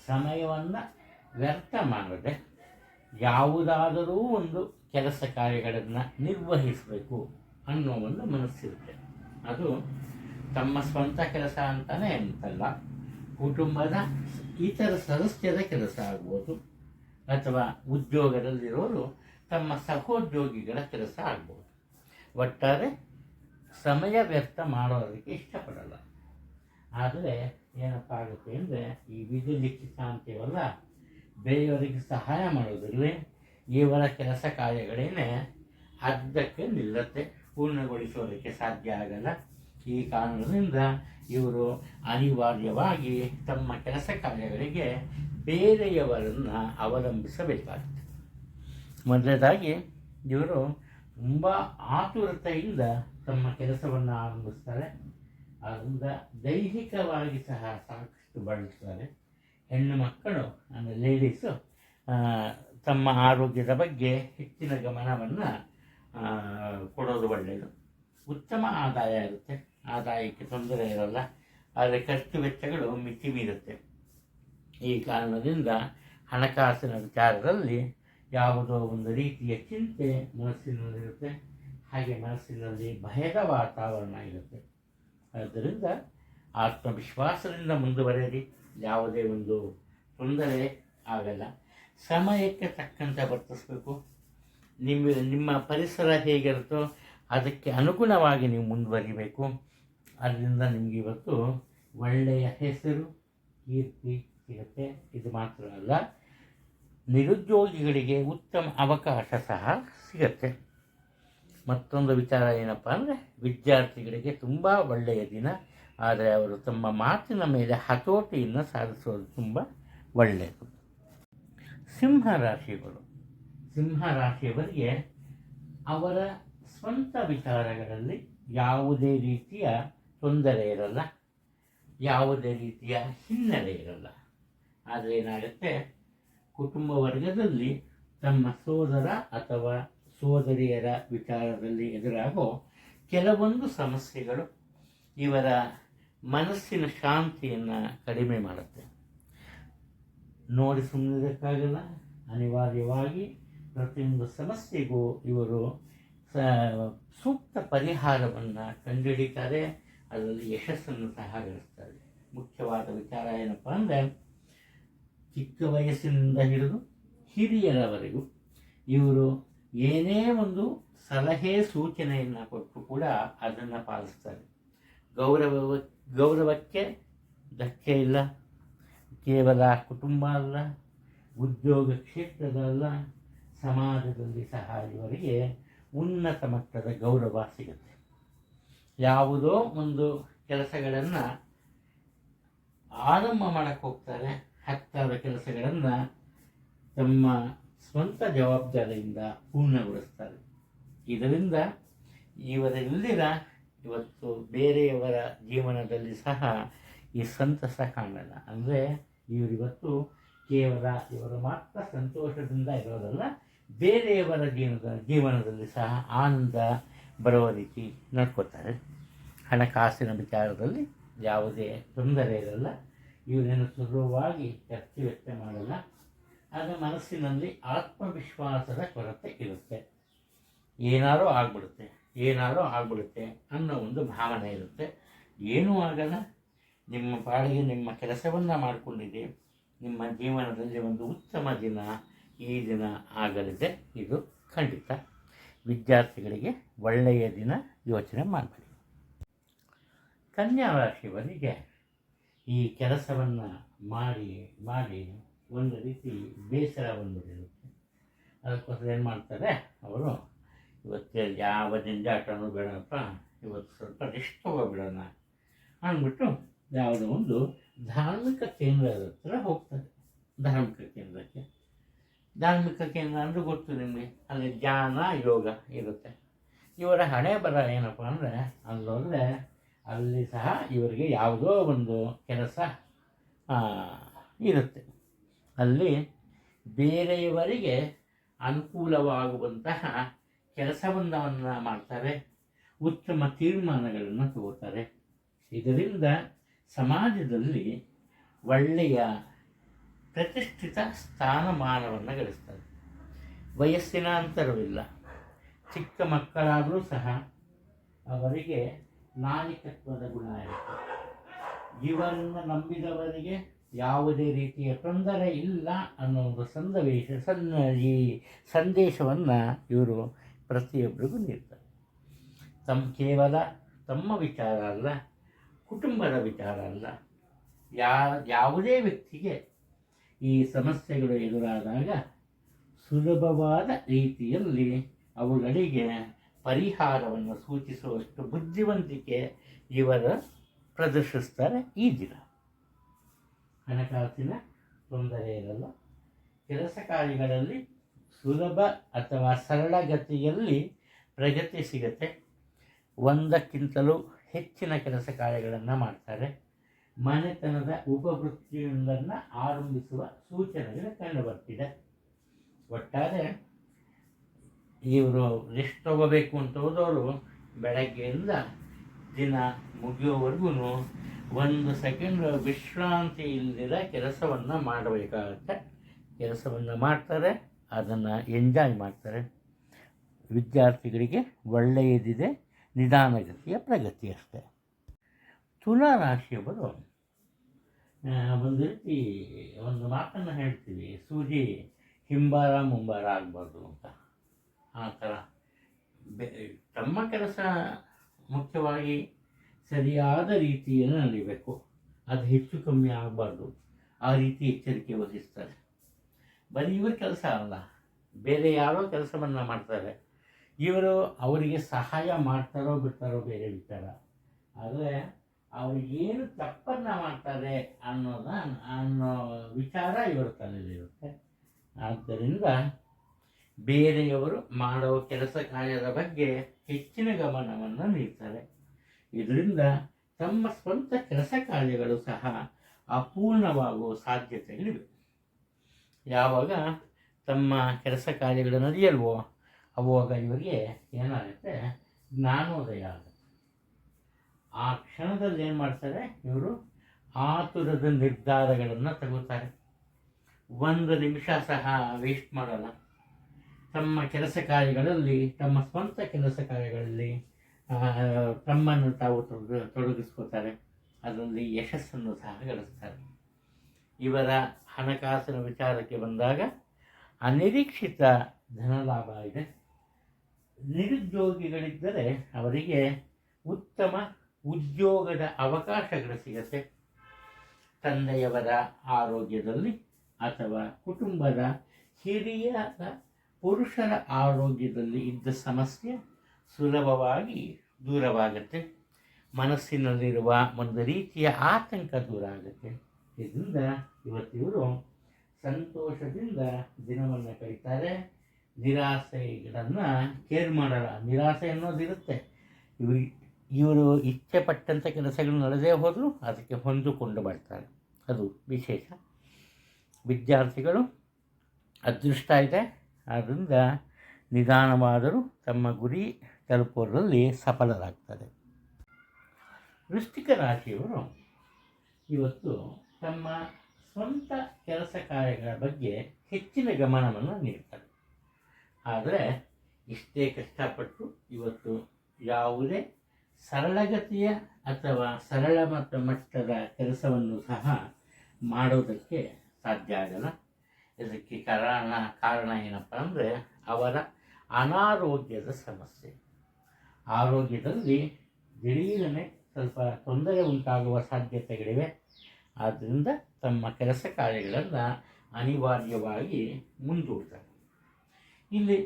ಸಮಯವನ್ನು ವ್ಯರ್ಥ ಮಾಡದೆ ಯಾವುದಾದರೂ ಒಂದು ಕೆಲಸ ಕಾರ್ಯಗಳನ್ನು ನಿರ್ವಹಿಸಬೇಕು ಅನ್ನೋ ಒಂದು ಮನಸ್ಸಿರುತ್ತೆ. ಅದು ತಮ್ಮ ಸ್ವಂತ ಕೆಲಸ ಅಂತಲೇ ಅಂತಲ್ಲ, ಕುಟುಂಬದ ಇತರ ಸದಸ್ಯರ ಕೆಲಸ ಆಗ್ಬೋದು, ಅಥವಾ ಉದ್ಯೋಗದಲ್ಲಿರೋರು ತಮ್ಮ ಸಹೋದ್ಯೋಗಿಗಳ ಕೆಲಸ ಆಗ್ಬೋದು. ಒಟ್ಟಾರೆ ಸಮಯ ವ್ಯರ್ಥ ಮಾಡೋದಕ್ಕೆ ಇಷ್ಟಪಡಲ್ಲ. ಆದರೆ ಏನಪ್ಪ ಆಗುತ್ತೆ ಅಂದರೆ, ಈ ವಿಧಿ ಲಿಖಿತ ಅಂತೀವಲ್ಲ, ಬೇರೆಯವರಿಗೆ ಸಹಾಯ ಮಾಡೋದ್ರಲ್ಲಿ ಇವರ ಕೆಲಸ ಕಾರ್ಯಗಳೇನೆ ಅರ್ಧಕ್ಕೆ ನಿಲ್ಲತ್ತೆ, ಪೂರ್ಣಗೊಳಿಸೋದಕ್ಕೆ ಸಾಧ್ಯ ಆಗಲ್ಲ. ಈ ಕಾರಣದಿಂದ ಇವರು ಅನಿವಾರ್ಯವಾಗಿ ತಮ್ಮ ಕೆಲಸ ಕಾರ್ಯಗಳಿಗೆ ಬೇರೆಯವರನ್ನು ಅವಲಂಬಿಸಬೇಕಾಗುತ್ತೆ. ಮೊದಲನೇದಾಗಿ ಇವರು ತುಂಬ ಆತುರತೆಯಿಂದ ತಮ್ಮ ಕೆಲಸವನ್ನು ಆರಂಭಿಸ್ತಾರೆ. ಅದರಿಂದ ದೈಹಿಕವಾಗಿ ಸಹ ಸಾಕಷ್ಟು ಬಳಸ್ತಾರೆ. ಹೆಣ್ಣು ಮಕ್ಕಳು ಅಂದರೆ ಲೇಡೀಸು ತಮ್ಮ ಆರೋಗ್ಯದ ಬಗ್ಗೆ ಹೆಚ್ಚಿನ ಗಮನವನ್ನು ಕೊಡೋದು ಒಳ್ಳೆಯದು. ಉತ್ತಮ ಆದಾಯ ಇರುತ್ತೆ, ಆದಾಯಕ್ಕೆ ತೊಂದರೆ ಇರೋಲ್ಲ, ಆದರೆ ಖರ್ಚು ವೆಚ್ಚಗಳು ಮಿತಿ ಮೀರುತ್ತೆ. ಈ ಕಾರಣದಿಂದ ಹಣಕಾಸಿನ ವಿಚಾರದಲ್ಲಿ ಯಾವುದೋ ಒಂದು ರೀತಿಯ ಚಿಂತೆ ಮನಸ್ಸಿನಲ್ಲಿರುತ್ತೆ, ಹಾಗೆ ಮನಸ್ಸಿನಲ್ಲಿ ಭಯದ ವಾತಾವರಣ ಇರುತ್ತೆ. ಆದ್ದರಿಂದ ಆತ್ಮವಿಶ್ವಾಸದಿಂದ ಮುಂದುವರೆಯಿರಿ, ಯಾವುದೇ ಒಂದು ತೊಂದರೆ ಆಗಲ್ಲ. ಸಮಯಕ್ಕೆ ತಕ್ಕಂತೆ ವರ್ತಿಸಬೇಕು. ನಿಮ್ಮ ಪರಿಸರ ಹೇಗಿರುತ್ತೋ ಅದಕ್ಕೆ ಅನುಗುಣವಾಗಿ ನೀವು ಮುಂದುವರಿಬೇಕು. ಅದರಿಂದ ನಿಮಗೆ ಇವತ್ತು ಒಳ್ಳೆಯ ಹೆಸರು, ಕೀರ್ತಿ ಸಿಗುತ್ತೆ. ಇದು ಮಾತ್ರ ಅಲ್ಲ, ನಿರುದ್ಯೋಗಿಗಳಿಗೆ ಉತ್ತಮ ಅವಕಾಶ ಸಹ ಸಿಗುತ್ತೆ. ಮತ್ತೊಂದು ವಿಚಾರ ಏನಪ್ಪ ಅಂದರೆ, ವಿದ್ಯಾರ್ಥಿಗಳಿಗೆ ತುಂಬ ಒಳ್ಳೆಯ ದಿನ, ಆದರೆ ಅವರು ತಮ್ಮ ಮಾತಿನ ಮೇಲೆ ಹತೋಟಿಯನ್ನು ಸಾಧಿಸೋದು ತುಂಬ ಒಳ್ಳೆಯದು. ಸಿಂಹರಾಶಿಯವರಿಗೆ ಅವರ ಸ್ವಂತ ವಿಚಾರಗಳಲ್ಲಿ ಯಾವುದೇ ರೀತಿಯ ತೊಂದರೆ ಇರಲ್ಲ, ಯಾವುದೇ ರೀತಿಯ ಹಿನ್ನಡೆ ಇರಲ್ಲ. ಆದರೆ ಏನಾಗುತ್ತೆ, ಕುಟುಂಬ ವರ್ಗದಲ್ಲಿ ತಮ್ಮ ಸೋದರ ಅಥವಾ ಸೋದರಿಯರ ವಿಚಾರದಲ್ಲಿ ಎದುರಾಗೋ ಕೆಲವೊಂದು ಸಮಸ್ಯೆಗಳು ಇವರ ಮನಸ್ಸಿನ ಶಾಂತಿಯನ್ನು ಕಡಿಮೆ ಮಾಡುತ್ತೆ. ನೋಡಿ ಸುಮ್ಮನಿರಕ್ಕಾಗಲ್ಲ, ಅನಿವಾರ್ಯವಾಗಿ ಪ್ರತಿಯೊಂದು ಸಮಸ್ಯೆಗೂ ಇವರು ಸೂಕ್ತ ಪರಿಹಾರವನ್ನು ಕಂಡುಹಿಡಿತಾರೆ, ಅದರಲ್ಲಿ ಯಶಸ್ಸನ್ನು ಸಹ ಗಳಿಸ್ತಾರೆ. ಮುಖ್ಯವಾದ ವಿಚಾರ ಏನಪ್ಪ ಅಂದರೆ, ಚಿಕ್ಕ ವಯಸ್ಸಿನಿಂದ ಹಿಡಿದು ಹಿರಿಯರವರೆಗೂ ಇವರು ಏನೇ ಒಂದು ಸಲಹೆ ಸೂಚನೆಯನ್ನು ಕೊಟ್ಟರು ಕೂಡ ಅದನ್ನು ಪಾಲಿಸ್ತಾರೆ. ಗೌರವಕ್ಕೆ ಧಕ್ಕೆ ಇಲ್ಲ. ಕೇವಲ ಕುಟುಂಬ ಅಲ್ಲ, ಉದ್ಯೋಗ ಕ್ಷೇತ್ರದಲ್ಲ, ಸಮಾಜದಲ್ಲಿ ಸಹ ಇವರಿಗೆ ಉನ್ನತ ಮಟ್ಟದ ಗೌರವ ಸಿಗುತ್ತೆ. ಯಾವುದೋ ಒಂದು ಕೆಲಸಗಳನ್ನು ಆರಂಭ ಮಾಡಕ್ಕೆ ಹೋಗ್ತಾರೆ, ಹತ್ತಾದ ಕೆಲಸಗಳನ್ನು ತಮ್ಮ ಸ್ವಂತ ಜವಾಬ್ದಾರಿಯಿಂದ ಪೂರ್ಣಗೊಳಿಸ್ತಾರೆ. ಇದರಿಂದ ಇವರೆಲ್ಲರ ಇವತ್ತು ಬೇರೆಯವರ ಜೀವನದಲ್ಲಿ ಸಹ ಈ ಸಂತಸ ಕಾಣಲ್ಲ. ಅಂದರೆ ಇವರಿವತ್ತು ಕೇವಲ ಇವರು ಮಾತ್ರ ಸಂತೋಷದಿಂದ ಇರೋದಲ್ಲ, ಬೇರೆಯವರ ಜೀವನದಲ್ಲಿ ಸಹ ಆನಂದ ಬರುವ ರೀತಿ ನಡ್ಕೋತಾರೆ. ಹಣಕಾಸಿನ ವಿಚಾರದಲ್ಲಿ ಯಾವುದೇ ತೊಂದರೆ ಇರಲ್ಲ. ಇವರೇನು ಸುಲಭವಾಗಿ ಖರ್ಚು ವೆಚ್ಚ ಮಾಡಲ್ಲ. ಆಗ ಮನಸ್ಸಿನಲ್ಲಿ ಆತ್ಮವಿಶ್ವಾಸದ ಕೊರತೆ ಇರುತ್ತೆ. ಏನಾರೋ ಆಗ್ಬಿಡುತ್ತೆ ಅನ್ನೋ ಒಂದು ಭಾವನೆ ಇರುತ್ತೆ. ಏನೂ ಆಗಲ್ಲ, ನಿಮ್ಮ ಪಾಡಿಗೆ ನಿಮ್ಮ ಕೆಲಸವನ್ನು ಮಾಡಿಕೊಂಡಿದೆ. ನಿಮ್ಮ ಜೀವನದಲ್ಲಿ ಒಂದು ಉತ್ತಮ ದಿನ ಈ ದಿನ ಆಗಲಿದೆ, ಇದು ಖಂಡಿತ. ವಿದ್ಯಾರ್ಥಿಗಳಿಗೆ ಒಳ್ಳೆಯ ದಿನ, ಯೋಚನೆ ಮಾಡಬೇಡಿ. ಕನ್ಯಾ ರಾಶಿಯವರಿಗೆ ಈ ಕೆಲಸವನ್ನು ಮಾಡಿ ಒಂದು ರೀತಿ ಬೇಸರ ಬಂದುಬಿಟ್ಟಿರುತ್ತೆ. ಅದಕ್ಕೋಸ್ಕರ ಏನು ಮಾಡ್ತಾರೆ, ಅವರು ಇವತ್ತು ಯಾವ ಜಂಜಾಟನೂ ಬೇಡಪ್ಪ, ಇವತ್ತು ಸ್ವಲ್ಪ ರೆಸ್ಟ್ ತಗೋಬಿಡೋಣ ಅಂದ್ಬಿಟ್ಟು ಯಾವುದೋ ಒಂದು ಧಾರ್ಮಿಕ ಕೇಂದ್ರದ ಹತ್ರ ಹೋಗ್ತಾರೆ. ಧಾರ್ಮಿಕ ಕೇಂದ್ರ ಅಂದರೆ ಗೊತ್ತು ನಿಮಗೆ, ಅಲ್ಲಿ ಧ್ಯಾನ ಯೋಗ ಇರುತ್ತೆ. ಇವರ ಹಣೆ ಬರ ಏನಪ್ಪ ಅಂದರೆ, ಅಲ್ಲೋದ್ರೆ ಅಲ್ಲಿ ಸಹ ಇವರಿಗೆ ಯಾವುದೋ ಒಂದು ಕೆಲಸ ಇರುತ್ತೆ. ಅಲ್ಲಿ ಬೇರೆಯವರಿಗೆ ಅನುಕೂಲವಾಗುವಂತಹ ಕೆಲಸವನ್ನು ಮಾಡ್ತಾರೆ, ಉತ್ತಮ ತೀರ್ಮಾನಗಳನ್ನು ತಗೋತಾರೆ. ಇದರಿಂದ ಸಮಾಜದಲ್ಲಿ ಒಳ್ಳೆಯ ಪ್ರತಿಷ್ಠಿತ ಸ್ಥಾನಮಾನವನ್ನು ಗಳಿಸ್ತಾರೆ. ವಯಸ್ಸಿನ ಅಂತರವಿಲ್ಲ. ಚಿಕ್ಕ ಮಕ್ಕಳಾದರೂ ಸಹ ಅವರಿಗೆ ನಾಯಕತ್ವದ ಗುಣ ಇರುತ್ತೆ. ಇವರನ್ನು ನಂಬಿದವರಿಗೆ ಯಾವುದೇ ರೀತಿಯ ತೊಂದರೆ ಇಲ್ಲ ಅನ್ನೋ ಒಂದು ಈ ಸಂದೇಶವನ್ನು ಇವರು ಪ್ರತಿಯೊಬ್ಬರಿಗೂ ನೀಡ್ತಾರೆ. ಕೇವಲ ತಮ್ಮ ವಿಚಾರ ಅಲ್ಲ, ಕುಟುಂಬದ ವಿಚಾರ ಅಲ್ಲ, ಯಾವುದೇ ವ್ಯಕ್ತಿಗೆ ಈ ಸಮಸ್ಯೆಗಳು ಎದುರಾದಾಗ ಸುಲಭವಾದ ರೀತಿಯಲ್ಲಿ ಅವುಗಳಿಗೆ ಪರಿಹಾರವನ್ನು ಸೂಚಿಸುವಷ್ಟು ಬುದ್ಧಿವಂತಿಕೆ ಇವರು ಪ್ರದರ್ಶಿಸ್ತಾರೆ ಈ ದಿನ. ಹಣಕಾಸಿನ ತೊಂದರೆ ಇರಲ್ಲ. ಕೆಲಸ ಕಾರ್ಯಗಳಲ್ಲಿ ಸುಲಭ ಅಥವಾ ಸರಳಗತಿಯಲ್ಲಿ ಪ್ರಗತಿ ಸಿಗುತ್ತೆ. ಒಂದಕ್ಕಿಂತಲೂ ಹೆಚ್ಚಿನ ಕೆಲಸ ಕಾರ್ಯಗಳನ್ನು ಮಾಡ್ತಾರೆ. ಮನೆತನದ ಉಪವೃತ್ತಿಯೊಂದನ್ನು ಆರಂಭಿಸುವ ಸೂಚನೆಗಳು ಕಂಡುಬರ್ತಿದೆ. ಒಟ್ಟಾರೆ ಇವರು ರೆಸ್ಟ್ ತಗೋಬೇಕು ಅಂತ ಹೋದವರು ಬೆಳಗ್ಗೆಯಿಂದ ದಿನ ಮುಗಿಯೋವರೆಗೂ 1 ಸೆಕೆಂಡ್ ವಿಶ್ರಾಂತಿ ಇಲ್ಲದಿರ ಕೆಲಸವನ್ನು ಮಾಡಬೇಕಾಗತ್ತೆ. ಕೆಲಸವನ್ನು ಮಾಡ್ತಾರೆ, ಅದನ್ನು ಎಂಜಾಯ್ ಮಾಡ್ತಾರೆ. ವಿದ್ಯಾರ್ಥಿಗಳಿಗೆ ಒಳ್ಳೆಯದಿದೆ, ನಿಧಾನಗತಿಯ ಪ್ರಗತಿ ಅಷ್ಟೆ. ತುಲಾ ರಾಶಿಯವರು ಒಂದು ರೀತಿ ಒಂದು ಮಾತನ್ನು ಹೇಳ್ತೀವಿ, ಸೂಜಿ ಹಿಂಬಾರ ಮುಂಬಾರ ಆಗಬಾರ್ದು ಅಂತ. ಆ ಥರ ತಮ್ಮ ಕೆಲಸ ಮುಖ್ಯವಾಗಿ ಸರಿಯಾದ ರೀತಿಯಲ್ಲಿ ನಡೀಬೇಕು, ಅದು ಹೆಚ್ಚು ಕಮ್ಮಿ ಆಗಬಾರ್ದು, ಆ ರೀತಿ ಎಚ್ಚರಿಕೆ ವಹಿಸ್ತಾರೆ. ಬರೀ ಇವ್ರ ಕೆಲಸ ಅಲ್ಲ, ಬೇರೆ ಯಾರೋ ಕೆಲಸವನ್ನು ಮಾಡ್ತಾರೆ, ಇವರು ಅವರಿಗೆ ಸಹಾಯ ಮಾಡ್ತಾರೋ ಬಿಡ್ತಾರೋ ಬೇರೆ ವಿಚಾರ. ಆದರೆ ಅವರು ಏನು ತಪ್ಪನ್ನು ಮಾಡ್ತಾರೆ ಅನ್ನೋ ವಿಚಾರ ಇವರ ತಲೆಯಲ್ಲಿರುತ್ತೆ. ಆದ್ದರಿಂದ ಬೇರೆಯವರು ಮಾಡೋ ಕೆಲಸ ಕಾರ್ಯದ ಬಗ್ಗೆ ಹೆಚ್ಚಿನ ಗಮನವನ್ನು ನೀಡ್ತಾರೆ. ಇದರಿಂದ ತಮ್ಮ ಸ್ವಂತ ಕೆಲಸ ಕಾರ್ಯಗಳು ಸಹ ಅಪೂರ್ಣವಾಗುವ ಸಾಧ್ಯತೆಗಳಿವೆ. ಯಾವಾಗ ತಮ್ಮ ಕೆಲಸ ಕಾರ್ಯಗಳು ನಡೆಯಲ್ವೋ ಅವಾಗ ಇವರಿಗೆ ಏನಾಗುತ್ತೆ, ಜ್ಞಾನೋದಯ ಆಗುತ್ತೆ. ಆ ಕ್ಷಣದಲ್ಲಿ ಏನು ಮಾಡ್ತಾರೆ, ಇವರು ಆತುರದ ನಿರ್ಧಾರಗಳನ್ನು ತಗೋತಾರೆ. 1 ನಿಮಿಷ ಸಹ ವೇಸ್ಟ್ ಮಾಡಲ್ಲ. ತಮ್ಮ ಕೆಲಸ ಕಾರ್ಯಗಳಲ್ಲಿ, ತಮ್ಮ ಸ್ವಂತ ಕೆಲಸ ಕಾರ್ಯಗಳಲ್ಲಿ ತಮ್ಮನ್ನು ತಾವು ತೊಡಗಿಸ್ಕೋತಾರೆ. ಅದರಲ್ಲಿ ಯಶಸ್ಸನ್ನು ಸಹ ಗಳಿಸ್ತಾರೆ. ಇವರ ಹಣಕಾಸಿನ ವಿಚಾರಕ್ಕೆ ಬಂದಾಗ ಅನಿರೀಕ್ಷಿತ ಧನಲಾಭ ಇದೆ. ನಿರುದ್ಯೋಗಿಗಳಿದ್ದರೆ ಅವರಿಗೆ ಉತ್ತಮ ಉದ್ಯೋಗದ ಅವಕಾಶಗಳು ಸಿಗುತ್ತೆ. ತಂದೆಯವರ ಆರೋಗ್ಯದಲ್ಲಿ ಅಥವಾ ಕುಟುಂಬದ ಹಿರಿಯ ಪುರುಷರ ಆರೋಗ್ಯದಲ್ಲಿ ಇದ್ದ ಸಮಸ್ಯೆ ಸುಲಭವಾಗಿ ದೂರವಾಗುತ್ತೆ. ಮನಸ್ಸಿನಲ್ಲಿರುವ ಒಂದು ರೀತಿಯ ಆತಂಕ ದೂರ ಆಗುತ್ತೆ. ಇದರಿಂದ ಇವತ್ತಿವರು ಸಂತೋಷದಿಂದ ದಿನವನ್ನು ಕಳೀತಾರೆ. ನಿರಾಸೆಗಳನ್ನು ಕೇರ್ ಮಾಡಲ್ಲ. ನಿರಾಸೆ ಅನ್ನೋದಿರುತ್ತೆ. ಇವರು ಇಚ್ಛೆ ಪಟ್ಟಂಥ ಕೆಲಸಗಳು ನಡೆದೇ ಹೋದರೂ ಅದಕ್ಕೆ ಹೊಂದಿಕೊಂಡು ಬರ್ತಾರೆ, ಅದು ವಿಶೇಷ. ವಿದ್ಯಾರ್ಥಿಗಳು ಅದೃಷ್ಟ ಇದೆ, ಆದ್ದರಿಂದ ನಿಧಾನವಾದರೂ ತಮ್ಮ ಗುರಿ ತಲುಪುವುದರಲ್ಲಿ ಸಫಲರಾಗ್ತಾರೆ. ವೃಶ್ಚಿಕ ರಾಶಿಯವರು ಇವತ್ತು ತಮ್ಮ ಸ್ವಂತ ಕೆಲಸ ಕಾರ್ಯಗಳ ಬಗ್ಗೆ ಹೆಚ್ಚಿನ ಗಮನವನ್ನು ನೀಡ್ತಾರೆ. ಆದರೆ ಇಷ್ಟೇ ಕಷ್ಟಪಟ್ಟು ಇವತ್ತು ಯಾವುದೇ ಸರಳಗತಿಯ ಅಥವಾ ಸರಳ ಮಟ್ಟದ ಕೆಲಸವನ್ನು ಸಹ ಮಾಡೋದಕ್ಕೆ ಸಾಧ್ಯ ಆಗಲ್ಲ. ಇದಕ್ಕೆ ಕಾರಣ ಏನಪ್ಪ ಅಂದರೆ ಅವರ ಅನಾರೋಗ್ಯದ ಸಮಸ್ಯೆ. ಆರೋಗ್ಯದಲ್ಲಿ ದಿಢೀರನೆ ಸ್ವಲ್ಪ ತೊಂದರೆ ಉಂಟಾಗುವ ಸಾಧ್ಯತೆಗಳಿವೆ. ಆದ್ದರಿಂದ ತಮ್ಮ ಕೆಲಸ ಕಾರ್ಯಗಳನ್ನು ಅನಿವಾರ್ಯವಾಗಿ ಮುಂದೂಡ್ತಾರೆ. ಇಲ್ಲಿ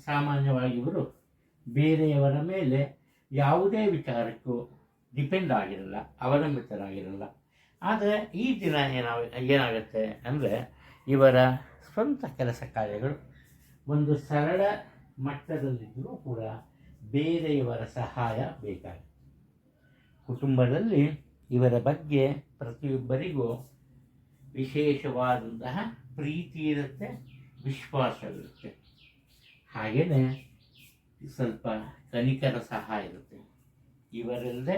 ಸಾಮಾನ್ಯವಾಗಿ ಇವರು ಬೇರೆಯವರ ಮೇಲೆ ಯಾವುದೇ ವಿಚಾರಕ್ಕೂ ಡಿಪೆಂಡ್ ಆಗಿರಲ್ಲ, ಅವಲಂಬಿತರಾಗಿರಲ್ಲ. ಆದರೆ ಈ ದಿನ ಏನಾಗುತ್ತೆ ಅಂದರೆ ಇವರ ಸ್ವಂತ ಕೆಲಸ ಕಾರ್ಯಗಳು ಒಂದು ಸರಳ ಮಟ್ಟದಲ್ಲಿದ್ದರೂ ಕೂಡ ಬೇರೆಯವರ ಸಹಾಯ ಬೇಕಾಗುತ್ತೆ. ಕುಟುಂಬದಲ್ಲಿ ಇವರ ಬಗ್ಗೆ ಪ್ರತಿಯೊಬ್ಬರಿಗೂ ವಿಶೇಷವಾದಂತಹ ಪ್ರೀತಿ ಇರುತ್ತೆ, ವಿಶ್ವಾಸವಿರುತ್ತೆ. ಹಾಗೆಯೇ ಸ್ವಲ್ಪ ಕನಿಕರ ಸಹ ಇರುತ್ತೆ. ಇವರಲ್ಲದೆ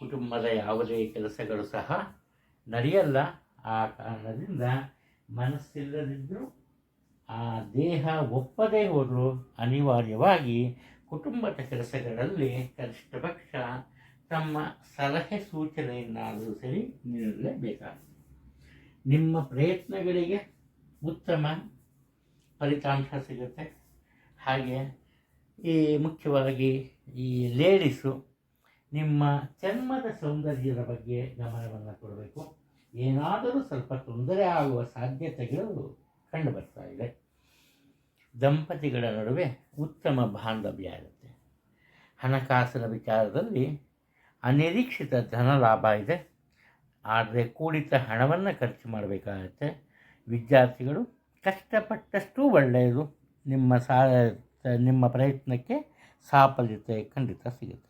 ಕುಟುಂಬದ ಯಾವುದೇ ಕೆಲಸಗಳು ಸಹ ನಡೆಯಲ್ಲ. ಆ ಕಾರಣದಿಂದ ಮನಸ್ಸಿಲ್ಲದಿದ್ದರೂ ಆ ದೇಹ ಒಪ್ಪದೇ ಹೋದರೂ ಅನಿವಾರ್ಯವಾಗಿ ಕುಟುಂಬದ ಕೆಲಸಗಳಲ್ಲಿ ಕನಿಷ್ಠ ಪಕ್ಷ ತಮ್ಮ ಸಲಹೆ ಸೂಚನೆಯನ್ನಾದರೂ ಸರಿ ನೀಡಲೇಬೇಕಾಗುತ್ತೆ. ನಿಮ್ಮ ಪ್ರಯತ್ನಗಳಿಗೆ ಉತ್ತಮ ಫಲಿತಾಂಶ ಸಿಗುತ್ತೆ. ಹಾಗೆ ಮುಖ್ಯವಾಗಿ ಈ ಲೇಡೀಸು ನಿಮ್ಮ ಚರ್ಮದ ಸೌಂದರ್ಯದ ಬಗ್ಗೆ ಗಮನವನ್ನು ಕೊಡಬೇಕು. ಏನಾದರೂ ಸ್ವಲ್ಪ ತೊಂದರೆ ಆಗುವ ಸಾಧ್ಯತೆಗಳು ಕಂಡುಬರ್ತಾ ಇದೆ. ದಂಪತಿಗಳ ನಡುವೆ ಉತ್ತಮ ಬಾಂಧವ್ಯ ಇರುತ್ತೆ. ಹಣಕಾಸಿನ ವಿಚಾರದಲ್ಲಿ ಅನಿರೀಕ್ಷಿತ ಧನ ಲಾಭ ಇದೆ, ಆದರೆ ಕೂಡಿತ ಹಣವನ್ನು ಖರ್ಚು ಮಾಡಬೇಕಾಗುತ್ತೆ. ವಿದ್ಯಾರ್ಥಿಗಳು ಕಷ್ಟಪಟ್ಟಷ್ಟು ಒಳ್ಳೆಯದು. ನಿಮ್ಮ ಪ್ರಯತ್ನಕ್ಕೆ ಸಾಫಲ್ಯತೆ ಖಂಡಿತ ಸಿಗುತ್ತೆ.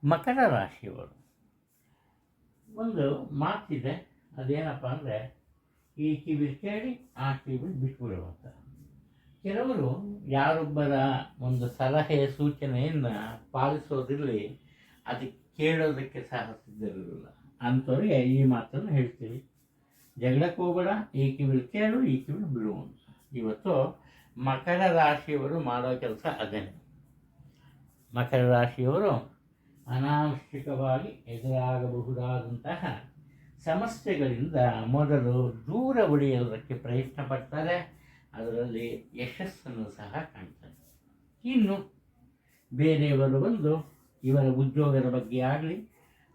ಮಕರ ರಾಶಿಯವರು ಒಂದು ಮಾತಿದೆ, ಅದೇನಪ್ಪ ಅಂದರೆ ಈ ಕಿವಿ ಕೇಳಿ ಆ ಕಿವಿ ಬಿಟ್ಬಿಡುವಂಥ. ಕೆಲವರು ಯಾರೊಬ್ಬರ ಒಂದು ಸಲಹೆ ಸೂಚನೆಯನ್ನು ಪಾಲಿಸೋದಿರಲಿ, ಅದಕ್ಕೆ ಕೇಳೋದಕ್ಕೆ ಸಹ ಸಿದ್ಧರಿರಲಿಲ್ಲ. ಅಂಥವ್ರಿಗೆ ಈ ಮಾತನ್ನು ಹೇಳ್ತೀವಿ, ಜಗಳಕ್ಕೆ ಹೋಗಬೇಡ, ಈ ಕಿವಿಲಿ ಕೇಳು, ಈ ಕಿವಿಲಿ ಬಿಡು ಅಂತ. ಇವತ್ತು ಮಕರ ರಾಶಿಯವರು ಮಾಡೋ ಕೆಲಸ ಅದೇನೆ. ಮಕರ ರಾಶಿಯವರು ಅನಾವಶ್ಯಕವಾಗಿ ಎದುರಾಗಬಹುದಾದಂತಹ ಸಮಸ್ಯೆಗಳಿಂದ ಮೊದಲು ದೂರ ಉಳಿಯೋದಕ್ಕೆ ಪ್ರಯತ್ನ ಪಡ್ತಾರೆ, ಅದರಲ್ಲಿ ಯಶಸ್ಸನ್ನು ಸಹ ಕಾಣ್ತಾರೆ. ಇನ್ನು ಬೇರೆಯವರು ಬಂದು ಇವರ ಉದ್ಯೋಗದ ಬಗ್ಗೆ ಆಗಲಿ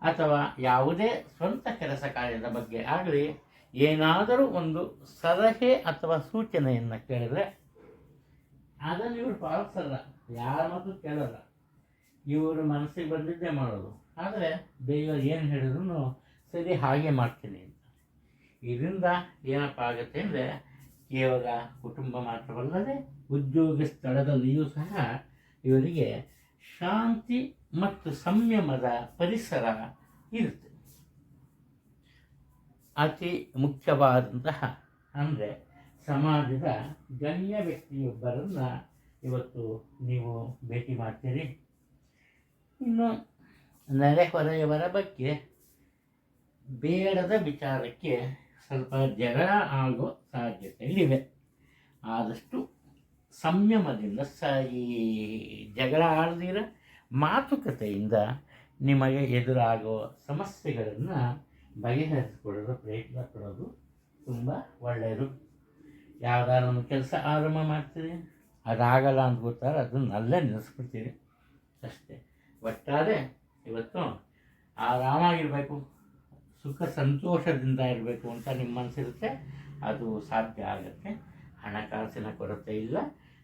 ಅಥವಾ ಯಾವುದೇ ಸ್ವಂತ ಕೆಲಸ ಕಾರ್ಯದ ಬಗ್ಗೆ ಆಗಲಿ ಏನಾದರೂ ಒಂದು ಸಲಹೆ ಅಥವಾ ಸೂಚನೆಯನ್ನು ಕೇಳಿದ್ರೆ ಅದನ್ನು ಇವರು ಪಾಲಿಸಲ್ಲ, ಯಾರ ಮಾತು ಕೇಳಲ್ಲ, ಇವರು ಮನಸ್ಸಿಗೆ ಬಂದಿದ್ದೇ ಮಾಡೋದು. ಆದರೆ ಬೇರೆಯವರು ಏನು ಹೇಳಿದ್ರು ಸರಿ ಹಾಗೆ ಮಾಡ್ತೀನಿ ಅಂತ. ಇದರಿಂದ ಏನಪ್ಪ ಆಗುತ್ತೆ ಅಂದರೆ ಕೇವಲ ಕುಟುಂಬ ಮಾತ್ರವಲ್ಲದೆ ಉದ್ಯೋಗ ಸ್ಥಳದಲ್ಲಿಯೂ ಸಹ ಇವರಿಗೆ ಶಾಂತಿ ಮತ್ತು ಸಂಯಮದ ಪರಿಸರ ಇರುತ್ತೆ. ಅತಿ ಮುಖ್ಯವಾದಂತಹ ಅಂದರೆ ಸಮಾಜದ ಗಣ್ಯ ವ್ಯಕ್ತಿಯೊಬ್ಬರನ್ನು ಇವತ್ತು ನೀವು ಭೇಟಿ ಮಾಡ್ತೀರಿ. ಇನ್ನು ನೆರೆಹೊರೆಯವರ ಬಗ್ಗೆ ಬೇಡದ ವಿಚಾರಕ್ಕೆ ಸ್ವಲ್ಪ ಜಗಳ ಆಗೋ ಸಾಧ್ಯತೆಗಳಿವೆ. ಆದಷ್ಟು ಸಂಯಮದಿಂದ ಈ ಜಗಳ ಆಡದಿರ ಮಾತುಕತೆಯಿಂದ ನಿಮಗೆ ಎದುರಾಗೋ ಸಮಸ್ಯೆಗಳನ್ನು ಬಗೆಹರಿಸಿಕೊಳ್ಳಲು ಪ್ರಯತ್ನ ಪಡೋದು ತುಂಬ ಒಳ್ಳೆಯದು. ಯಾವುದಾದ್ರು ಒಂದು ಕೆಲಸ ಆರಂಭ ಮಾಡ್ತೀರಿ, ಅದಾಗಲ್ಲ ಅಂತ ಗೊತ್ತಾರೆ, ಅದನ್ನು ಅಲ್ಲೇ ನಿಲ್ಲಿಸ್ಬಿಡ್ತೀರಿ ಅಷ್ಟೇ. ಒಟ್ಟಾರೆ ಇವತ್ತು ಆರಾಮಾಗಿರಬೇಕು, ಸುಖ ಸಂತೋಷದಿಂದ ಇರಬೇಕು ಅಂತ ನಿಮ್ಮ ಮನಸ್ಸಿರುತ್ತೆ, ಅದು ಸಾಧ್ಯ ಆಗುತ್ತೆ. ಹಣಕಾಸಿನ ಕೊರತೆ ಇಲ್ಲ,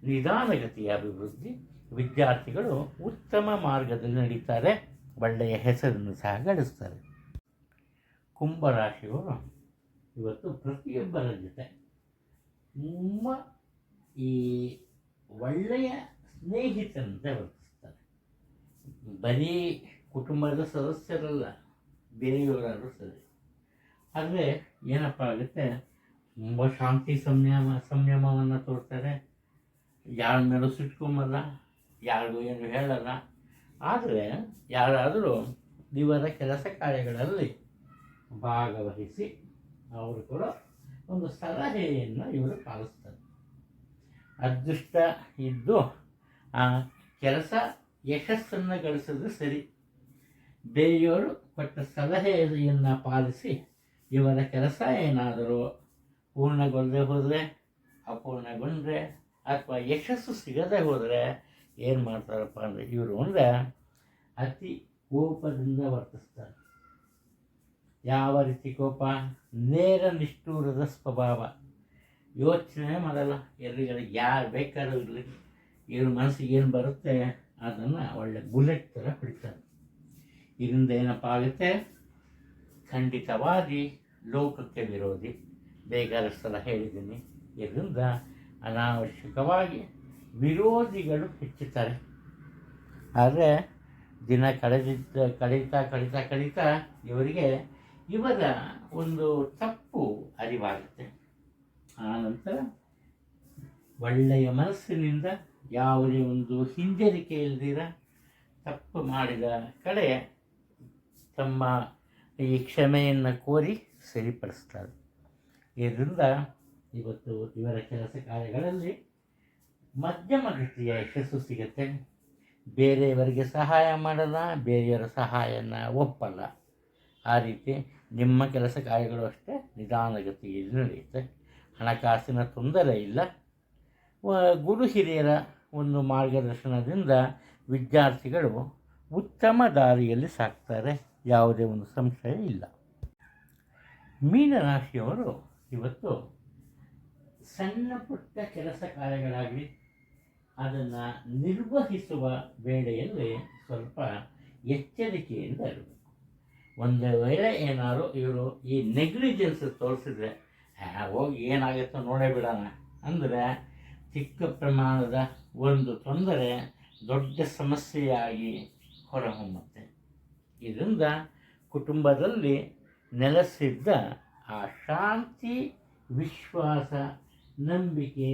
ನಿಧಾನಗತಿಯ ಅಭಿವೃದ್ಧಿ. ವಿದ್ಯಾರ್ಥಿಗಳು ಉತ್ತಮ ಮಾರ್ಗದಲ್ಲಿ ನಡೀತಾರೆ, ಒಳ್ಳೆಯ ಹೆಸರನ್ನು ಸಹ ಗಳಿಸ್ತಾರೆ. ಕುಂಭರಾಶಿಯವರು ಇವತ್ತು ಪ್ರತಿಯೊಬ್ಬರ ಜೊತೆ ತುಂಬ ಈ ಒಳ್ಳೆಯ ಸ್ನೇಹಿತರಂತೆ ವರ್ತಿಸ್ತಾರೆ. ಬರೀ ಕುಟುಂಬದ ಸದಸ್ಯರಲ್ಲ, ಬೇರೆಯವರಾದರೂ ಸರಿ. ಆದರೆ ಏನಪ್ಪ ಆಗುತ್ತೆ, ತುಂಬ ಶಾಂತಿ ಸಂಯಮವನ್ನು ತೋರ್ತಾರೆ. ಯಾರ ಮೇಲೂ ಸಿಟ್ಕೊಂಬಲ್ಲ, ಯಾರಿಗೂ ಏನು ಹೇಳಲ್ಲ. ಆದರೆ ಯಾರಾದರೂ ಇವರ ಕೆಲಸ ಕಾರ್ಯಗಳಲ್ಲಿ ಭಾಗವಹಿಸಿ ಅವರು ಕೂಡ ಒಂದು ಸಲಹೆಯನ್ನು ಇವರು ಪಾಲಿಸ್ತಾರೆ. ಅದೃಷ್ಟ ಇದ್ದು ಆ ಕೆಲಸ ಯಶಸ್ಸನ್ನು ಗಳಿಸಿದ್ರೆ ಸರಿ. ಬೇರೆಯವರು ಕೊಟ್ಟ ಸಲಹೆಯನ್ನು ಪಾಲಿಸಿ ಇವರ ಕೆಲಸ ಏನಾದರೂ ಪೂರ್ಣಗೊಳ್ಳದೆ ಹೋದರೆ, ಅಪೂರ್ಣಗೊಂಡ್ರೆ ಅಥವಾ ಯಶಸ್ಸು ಸಿಗದೆ ಹೋದರೆ ಏನು ಮಾಡ್ತಾರಪ್ಪ ಅಂದರೆ ಇವರು ಅಂದರೆ ಅತಿ ಕೋಪದಿಂದ ವರ್ತಿಸ್ತಾರೆ. ಯಾವ ರೀತಿ ಕೋಪ? ನೇರ ನಿಷ್ಠೂರದ ಸ್ವಭಾವ. ಯೋಚನೆ ಮಾಡಲ್ಲ, ಎದುರುಗಳಿಗೆ ಯಾರು ಬೇಕಾದ್ರೂ ಇರಲಿ, ಇವ್ರ ಮನಸ್ಸಿಗೆ ಏನು ಬರುತ್ತೆ ಅದನ್ನು ಒಳ್ಳೆ ಬುಲೆಟ್ ಥರ ಹೊಡಿತಾರೆ. ಇದರಿಂದ ಏನಪ್ಪ ಆಗುತ್ತೆ, ಖಂಡಿತವಾಗಿ ಲೋಕಕ್ಕೆ ವಿರೋಧಿ. ಬೇಕಾದಷ್ಟೆಲ್ಲ ಹೇಳಿದ್ದೀನಿ. ಇದರಿಂದ ಅನಾವಶ್ಯಕವಾಗಿ ವಿರೋಧಿಗಳು ಹೆಚ್ಚುತ್ತಾರೆ. ಆದರೆ ದಿನ ಕಳೀತಾ ಇವರಿಗೆ ಇವರ ಒಂದು ತಪ್ಪು ಅರಿವಾಗುತ್ತೆ. ಆನಂತರ ಒಳ್ಳೆಯ ಮನಸ್ಸಿನಿಂದ ಯಾವುದೇ ಒಂದು ಹಿಂಜರಿಕೆ ಇಲ್ಲದಿರ ತಪ್ಪು ಮಾಡಿದ ಕಡೆ ತಮ್ಮ ಈ ಕ್ಷಮೆಯನ್ನು ಕೋರಿ ಸರಿಪಡಿಸ್ತಾರೆ. ಇದರಿಂದ ಇವತ್ತು ಇವರ ಕೆಲಸ ಕಾರ್ಯಗಳಲ್ಲಿ ಮಧ್ಯಮ ಗತಿಯ ಯಶಸ್ಸು ಸಿಗುತ್ತೆ. ಬೇರೆಯವರಿಗೆ ಸಹಾಯ ಮಾಡಲ್ಲ, ಬೇರೆಯವರ ಸಹಾಯನ ಒಪ್ಪಲ್ಲ. ಆ ರೀತಿ ನಿಮ್ಮ ಕೆಲಸ ಕಾರ್ಯಗಳು ಅಷ್ಟೇ ನಿಧಾನಗತಿಯಲ್ಲಿ ನಡೆಯುತ್ತೆ. ಹಣಕಾಸಿನ ತೊಂದರೆ ಇಲ್ಲ. ಗುರು ಹಿರಿಯರ ಒಂದು ಮಾರ್ಗದರ್ಶನದಿಂದ ವಿದ್ಯಾರ್ಥಿಗಳು ಉತ್ತಮ ದಾರಿಯಲ್ಲಿ ಸಾಕ್ತಾರೆ, ಯಾವುದೇ ಒಂದು ಸಂಶಯ ಇಲ್ಲ. ಮೀನರಾಶಿಯವರು ಇವತ್ತು ಸಣ್ಣ ಪುಟ್ಟ ಕೆಲಸ ಕಾರ್ಯಗಳಾಗಲಿ ಅದನ್ನು ನಿರ್ವಹಿಸುವ ವೇಳೆಯಲ್ಲಿ ಸ್ವಲ್ಪ ಎಚ್ಚರಿಕೆಯಿಂದ ಇರಬೇಕು. ಒಂದು ವೇಳೆ ಏನಾದರೂ ಇವರು ಈ ನೆಗ್ಲಿಜೆನ್ಸ್ ತೋರಿಸಿದ್ರೆ ಹೋಗಿ ಏನಾಗುತ್ತೋ ನೋಡೇ ಬಿಡೋಣ ಅಂದರೆ ಚಿಕ್ಕ ಪ್ರಮಾಣದ ಒಂದು ತೊಂದರೆ ದೊಡ್ಡ ಸಮಸ್ಯೆಯಾಗಿ ಹೊರಹೊಮ್ಮುತ್ತೆ. ಇದರಿಂದ ಕುಟುಂಬದಲ್ಲಿ ನೆಲೆಸಿದ್ದ ಆ ಶಾಂತಿ, ವಿಶ್ವಾಸ, ನಂಬಿಕೆ,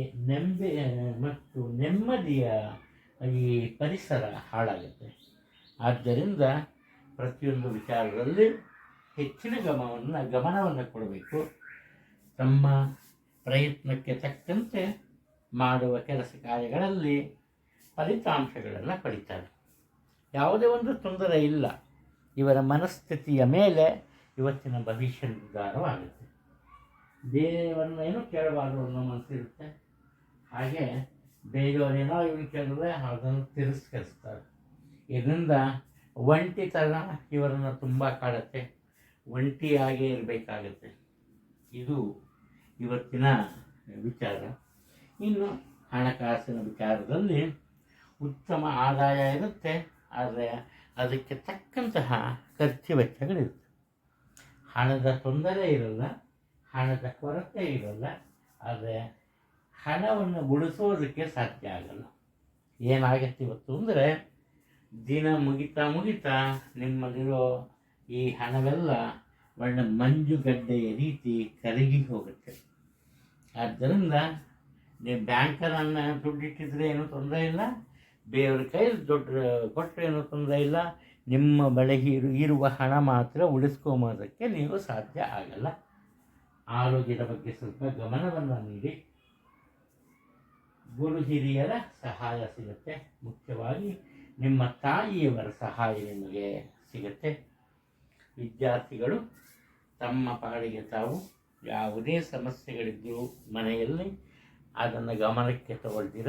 ಮತ್ತು ನೆಮ್ಮದಿಯ ಈ ಪರಿಸರ ಹಾಳಾಗುತ್ತೆ. ಆದ್ದರಿಂದ ಪ್ರತಿಯೊಂದು ವಿಚಾರದಲ್ಲಿ ಹೆಚ್ಚಿನ ಗಮನವನ್ನು ಕೊಡಬೇಕು. ತಮ್ಮ ಪ್ರಯತ್ನಕ್ಕೆ ತಕ್ಕಂತೆ ಮಾಡುವ ಕೆಲಸ ಕಾರ್ಯಗಳಲ್ಲಿ ಫಲಿತಾಂಶಗಳನ್ನು ಪಡಿತಾರೆ. ಯಾವುದೇ ಒಂದು ತೊಂದರೆ ಇಲ್ಲ. ಇವರ ಮನಸ್ಥಿತಿಯ ಮೇಲೆ ಇವತ್ತಿನ ಭವಿಷ್ಯ ನಿರ್ಧಾರವಾಗುತ್ತೆ. ಬೇರೆಯವರನ್ನ ಏನೂ ಕೇಳಬಾರ್ದು ಅನ್ನೋ ಮನಸ್ಸಿರುತ್ತೆ. ಹಾಗೆ ಬೇರೆಯವರೇನೋ ಇವ್ರು ಕೇಳಿದ್ರೆ ಅದನ್ನು ತಿರಸ್ಕರಿಸ್ತಾರೆ. ಇದರಿಂದ ಒಂಟಿತನ ಇವರನ್ನು ತುಂಬ ಕಾಡುತ್ತೆ. ಒಂಟಿಯಾಗೇ ಇರಬೇಕಾಗತ್ತೆ. ಇದು ಇವತ್ತಿನ ವಿಚಾರ. ಇನ್ನು ಹಣಕಾಸಿನ ವಿಚಾರದಲ್ಲಿ ಉತ್ತಮ ಆದಾಯ ಇರುತ್ತೆ, ಆದರೆ ಅದಕ್ಕೆ ತಕ್ಕಂತಹ ಖರ್ಚು ವೆಚ್ಚಗಳಿರುತ್ತೆ. ಹಣದ ತೊಂದರೆ ಇರಲ್ಲ, ಹಣದ ಕೊರತೆ ಇರಲ್ಲ, ಆದರೆ ಹಣವನ್ನು ಉಳಿಸೋದಕ್ಕೆ ಸಾಧ್ಯ ಆಗಲ್ಲ. ಏನಾಗತ್ತೆ ಇವತ್ತು ಅಂದರೆ ದಿನ ಮುಗಿತಾ ನಿಮ್ಮಲ್ಲಿರೋ ಈ ಹಣವೆಲ್ಲ ಒಳ್ಳೆ ಮಂಜುಗಡ್ಡೆಯ ರೀತಿ ಕರಗಿ ಹೋಗುತ್ತೆ. ಆದ್ದರಿಂದ ನೀವು ಬ್ಯಾಂಕರನ್ನು ದುಡ್ಡಿಟ್ಟಿದ್ರೆ ಏನೂ ತೊಂದರೆ ಇಲ್ಲ, ಬೇರೆಯವ್ರ ಕೈಯಲ್ಲಿ ದುಡ್ಡು ಕೊಟ್ಟರೆ ಏನೂ ತೊಂದರೆ ಇಲ್ಲ. ನಿಮ್ಮ ಬಳಿ ಇರುವ ಹಣ ಮಾತ್ರ ಉಳಿಸ್ಕೊಂಬೋದಕ್ಕೆ ನೀವು ಸಾಧ್ಯ ಆಗಲ್ಲ. ಆರೋಗ್ಯದ ಬಗ್ಗೆ ಸ್ವಲ್ಪ ಗಮನವನ್ನು ನೀಡಿ. ಗುರು ಹಿರಿಯರ ಸಹಾಯ ಸಿಗುತ್ತೆ. ಮುಖ್ಯವಾಗಿ ನಿಮ್ಮ ತಾಯಿಯವರ ಸಹಾಯ ನಿಮಗೆ ಸಿಗುತ್ತೆ. ವಿದ್ಯಾರ್ಥಿಗಳು ತಮ್ಮ ಪಾಡಿಗೆ ತಾವು ಯಾವುದೇ ಸಮಸ್ಯೆಗಳಿದ್ದರೂ ಮನೆಯಲ್ಲಿ ಅದನ್ನು ಗಮನಕ್ಕೆ ತಗೊಳ್ತೀರ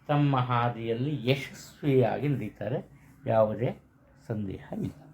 ತಮ್ಮ ಹಾದಿಯಲ್ಲಿ ಯಶಸ್ವಿಯಾಗಿ ನಡೀತಾರೆ. ಯಾವುದೇ ಸಂದೇಹ ಇಲ್ಲ.